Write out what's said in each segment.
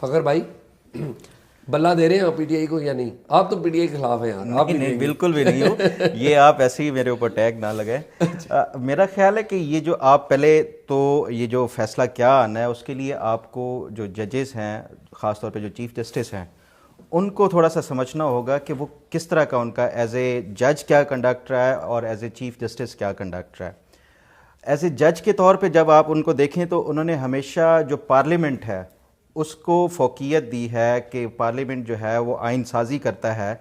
فخر بھائی بلہ دے رہے ہیں آپ پی ٹی آئی کو یا نہیں؟ آپ تو پی ٹی آئی کے خلاف ہیں یار. آپ نہیں بالکل بھی نہیں ہوں. یہ آپ ایسے ہی میرے اوپر ٹیگ نہ لگائیں. میرا خیال ہے کہ یہ جو آپ پہلے تو یہ جو فیصلہ کیا آنا ہے اس کے لیے آپ کو جو ججز ہیں, خاص طور پہ جو چیف جسٹس ہیں, ان کو تھوڑا سا سمجھنا ہوگا کہ وہ کس طرح کا ان کا ایز اے جج کیا کنڈکٹ رہا ہے اور ایز اے چیف جسٹس کیا کنڈکٹ رہا ہے. ایز اے جج کے طور پہ جب آپ ان کو دیکھیں تو انہوں نے ہمیشہ جو پارلیمنٹ ہے اس کو فوقیت دی ہے کہ پارلیمنٹ جو ہے وہ آئین سازی کرتا ہے,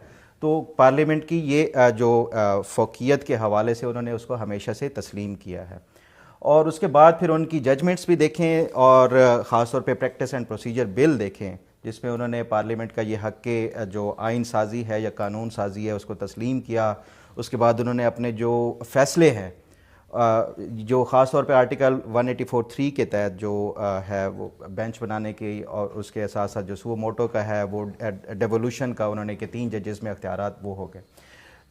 تو پارلیمنٹ کی یہ جو فوقیت کے حوالے سے انہوں نے اس کو ہمیشہ سے تسلیم کیا ہے. اور اس کے بعد پھر ان کی ججمنٹس بھی دیکھیں اور خاص طور پہ پریکٹس اینڈ پروسیجر بل دیکھیں جس میں انہوں نے پارلیمنٹ کا یہ حق کے جو آئین سازی ہے یا قانون سازی ہے اس کو تسلیم کیا. اس کے بعد انہوں نے اپنے جو فیصلے ہیں جو خاص طور پہ آرٹیکل 184(3) کے تحت جو ہے وہ بینچ بنانے کی اور اس کے ساتھ ساتھ جو سو موٹو کا ہے وہ ڈیولوشن کا انہوں نے کہ 3 ججز میں اختیارات وہ ہو گئے.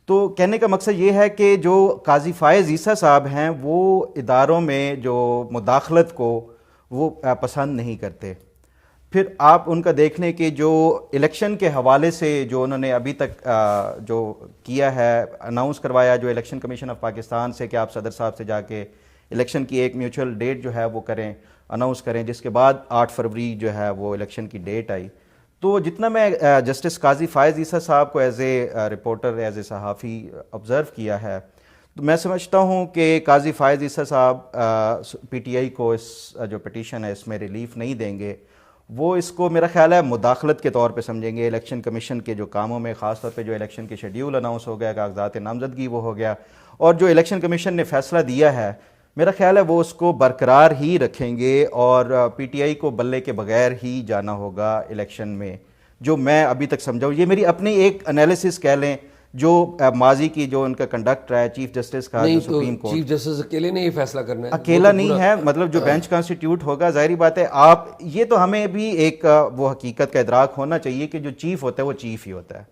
تو کہنے کا مقصد یہ ہے کہ جو قاضی فائز عیسیٰ صاحب ہیں وہ اداروں میں جو مداخلت کو وہ پسند نہیں کرتے. پھر آپ ان کا دیکھ لیں کہ جو الیکشن کے حوالے سے جو انہوں نے ابھی تک جو کیا ہے, اناؤنس کروایا جو الیکشن کمیشن آف پاکستان سے کہ آپ صدر صاحب سے جا کے الیکشن کی ایک میوچل ڈیٹ جو ہے وہ کریں, اناؤنس کریں, جس کے بعد 8 فروری جو ہے وہ الیکشن کی ڈیٹ آئی. تو جتنا میں جسٹس قاضی فائز عیسیٰ صاحب کو as a reporter as a صحافی آبزرو کیا ہے تو میں سمجھتا ہوں کہ قاضی فائز عیسیٰ صاحب پی ٹی آئی کو اس جو پٹیشن ہے اس میں ریلیف نہیں دیں گے. وہ اس کو میرا خیال ہے مداخلت کے طور پہ سمجھیں گے الیکشن کمیشن کے جو کاموں میں, خاص طور پہ جو الیکشن کے شیڈیول اناؤنس ہو گیا, کاغذات نامزدگی وہ ہو گیا, اور جو الیکشن کمیشن نے فیصلہ دیا ہے میرا خیال ہے وہ اس کو برقرار ہی رکھیں گے اور پی ٹی آئی کو بلے کے بغیر ہی جانا ہوگا الیکشن میں, جو میں ابھی تک سمجھاؤں. یہ میری اپنی ایک انالیسس کہہ لیں جو ماضی کی جو ان کا کنڈکٹ رہا ہے چیف جسٹس کا جو سپریم کورٹ. چیف جسٹس اکیلے نے یہ فیصلہ کرنا ہے, اکیلا نہیں ہے, مطلب جو بینچ کانسٹیٹیوٹ ہوگا, ظاہری بات ہے آپ یہ تو ہمیں بھی ایک وہ حقیقت کا ادراک ہونا چاہیے کہ جو چیف ہوتا ہے وہ چیف ہی ہوتا ہے.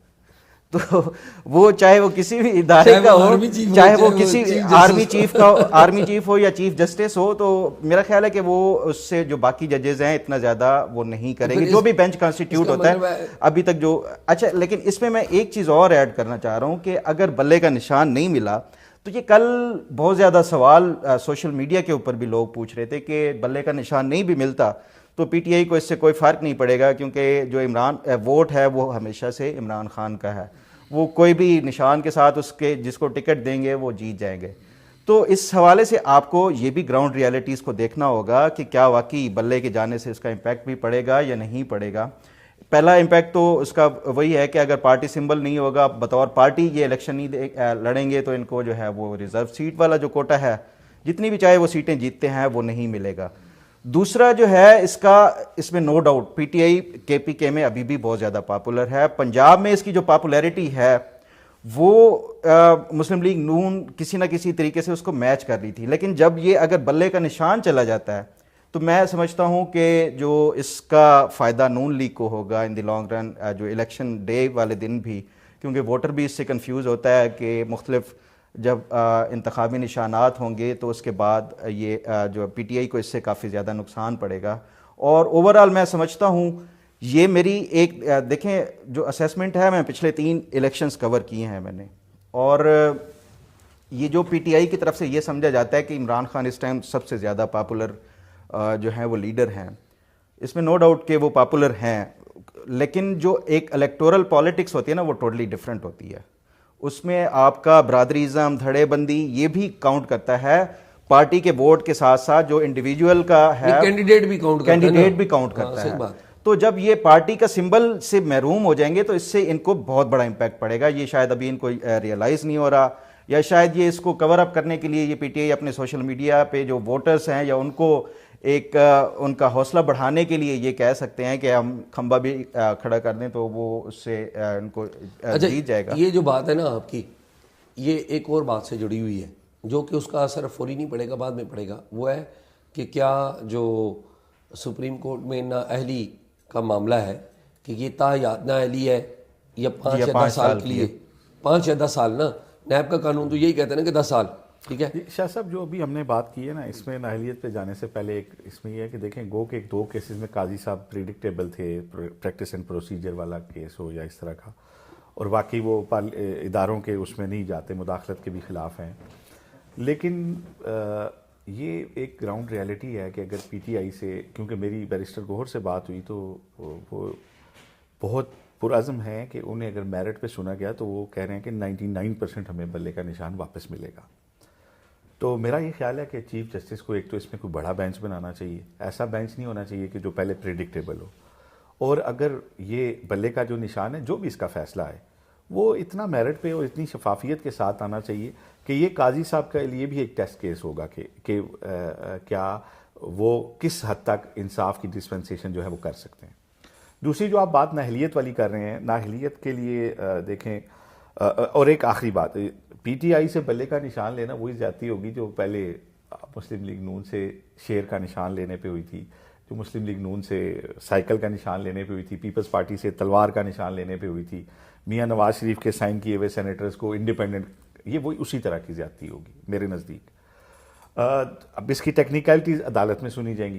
تو وہ چاہے وہ کسی بھی ادارے کا ہو, چاہے وہ کسی آرمی چیف کا آرمی چیف ہو یا چیف جسٹس ہو, تو میرا خیال ہے کہ وہ اس سے جو باقی ججز ہیں اتنا زیادہ وہ نہیں کریں گے جو بھی بینچ کانسٹیٹیوٹ ہوتا ہے ابھی تک جو. اچھا, لیکن اس میں ایک چیز اور ایڈ کرنا چاہ رہا ہوں کہ اگر بلے کا نشان نہیں ملا تو یہ کل بہت زیادہ سوال سوشل میڈیا کے اوپر بھی لوگ پوچھ رہے تھے کہ بلے کا نشان نہیں بھی ملتا تو پی ٹی آئی کو اس سے کوئی فرق نہیں پڑے گا کیونکہ جو عمران ووٹ ہے وہ ہمیشہ سے عمران خان کا ہے, وہ کوئی بھی نشان کے ساتھ اس کے جس کو ٹکٹ دیں گے وہ جیت جائیں گے. تو اس حوالے سے آپ کو یہ بھی گراؤنڈ ریالٹیز کو دیکھنا ہوگا کہ کیا واقعی بلے کے جانے سے اس کا امپیکٹ بھی پڑے گا یا نہیں پڑے گا. پہلا امپیکٹ تو اس کا وہی ہے کہ اگر پارٹی سمبل نہیں ہوگا, بطور پارٹی یہ الیکشن نہیں لڑیں گے تو ان کو جو ہے وہ ریزرو سیٹ والا جو کوٹا ہے جتنی بھی چاہے وہ سیٹیں جیتتے ہیں وہ نہیں ملے گا. دوسرا جو ہے اس میں no doubt P T I کے پی کے میں ابھی بھی بہت زیادہ پاپولر ہے. پنجاب میں اس کی جو پاپولیرٹی ہے وہ مسلم لیگ نون کسی نہ کسی طریقے سے اس کو میچ کر رہی تھی, لیکن جب یہ اگر بلے کا نشان چلا جاتا ہے تو میں سمجھتا ہوں کہ جو اس کا فائدہ نون لیگ کو ہوگا ان دی لانگ رن, جو الیکشن ڈے والے دن بھی, کیونکہ ووٹر بھی اس سے کنفیوز ہوتا ہے کہ مختلف جب انتخابی نشانات ہوں گے تو اس کے بعد یہ جو پی ٹی آئی کو اس سے کافی زیادہ نقصان پڑے گا. اور اوورآل میں سمجھتا ہوں یہ میری ایک دیکھیں جو اسیسمنٹ ہے, میں پچھلے 3 الیکشنز کور کیے ہیں میں نے, اور یہ جو پی ٹی آئی کی طرف سے یہ سمجھا جاتا ہے کہ عمران خان اس ٹائم سب سے زیادہ پاپولر جو ہیں وہ لیڈر ہیں. اس میں نو ڈاؤٹ کہ وہ پاپولر ہیں, لیکن جو ایک الیکٹورل پالیٹکس ہوتی ہے نا وہ ٹوٹلی ڈفرینٹ ہوتی ہے. اس میں آپ کا برادریزم, دھڑے بندی یہ بھی کاؤنٹ کرتا ہے پارٹی کے ووٹ کے ساتھ ساتھ جو انڈیویجول کا ہے کینڈیڈیٹ بھی کاؤنٹ کرتا ہے. تو جب یہ پارٹی کا سمبل سے محروم ہو جائیں گے تو اس سے ان کو بہت بڑا امپیکٹ پڑے گا. یہ شاید ابھی ان کو ریئلائز نہیں ہو رہا, یا شاید یہ اس کو کور اپ کرنے کے لیے یہ پی ٹی آئی اپنے سوشل میڈیا پہ جو ووٹرز ہیں یا ان کو ایک ان کا حوصلہ بڑھانے کے لیے یہ کہہ سکتے ہیں کہ ہم کھمبا بھی کھڑا کر دیں تو وہ اس سے ان کو جیت جائے گا. یہ جو بات ہے نا آپ کی, یہ ایک اور بات سے جڑی ہوئی ہے جو کہ اس کا اثر فوری نہیں پڑے گا, بعد میں پڑے گا. وہ ہے کہ کیا جو سپریم کورٹ میں نااہلی کا معاملہ ہے کہ یہ تاحیات نااہلی ہے یا 5 یا 10 سال کے لیے, 5 یا 10 سال نا, نیب کا قانون تو یہی کہتا ہے نا کہ 10 سال, ٹھیک ہے. شاہ صاحب جو ابھی ہم نے بات کی ہے نا، اس میں نااہلیت پہ جانے سے پہلے ایک اس میں یہ ہے کہ دیکھیں گو کہ ایک 2 کیسز میں قاضی صاحب پریڈکٹیبل تھے، پریکٹس اینڈ پروسیجر والا کیس ہو یا اس طرح کا، اور واقعی وہ اداروں کے اس میں نہیں جاتے، مداخلت کے بھی خلاف ہیں. لیکن یہ ایک گراؤنڈ ریالٹی ہے کہ اگر پی ٹی آئی سے، کیونکہ میری بیرسٹر گوہر سے بات ہوئی تو وہ بہت پرعزم ہیں کہ انہیں اگر میرٹ پہ سنا گیا تو وہ کہہ رہے ہیں کہ 99% ہمیں بلے کا نشان واپس ملے گا. تو میرا یہ خیال ہے کہ چیف جسٹس کو ایک تو اس میں کوئی بڑا بینچ بنانا چاہیے، ایسا بینچ نہیں ہونا چاہیے کہ جو پہلے پریڈکٹیبل ہو، اور اگر یہ بلے کا جو نشان ہے جو بھی اس کا فیصلہ ہے وہ اتنا میرٹ پہ اور اتنی شفافیت کے ساتھ آنا چاہیے کہ یہ قاضی صاحب کے لیے بھی ایک ٹیسٹ کیس ہوگا کہ کیا وہ کس حد تک انصاف کی ڈسپنسیشن جو ہے وہ کر سکتے ہیں. دوسری جو آپ بات نااہلیت والی کر رہے ہیں، نااہلیت کے لیے دیکھیں، اور ایک آخری بات، پی ٹی آئی سے بلے کا نشان لینا وہی زیادتی ہوگی جو پہلے مسلم لیگ نون سے شیر کا نشان لینے پہ ہوئی تھی، جو مسلم لیگ نون سے سائیکل کا نشان لینے پہ ہوئی تھی، پیپلز پارٹی سے تلوار کا نشان لینے پہ ہوئی تھی، میاں نواز شریف کے سائن کیے ہوئے سینیٹرز کو انڈیپینڈنٹ، یہ وہی اسی طرح کی زیادتی ہوگی میرے نزدیک. اب اس کی ٹیکنیکلٹیز عدالت میں سنی جائیں گی.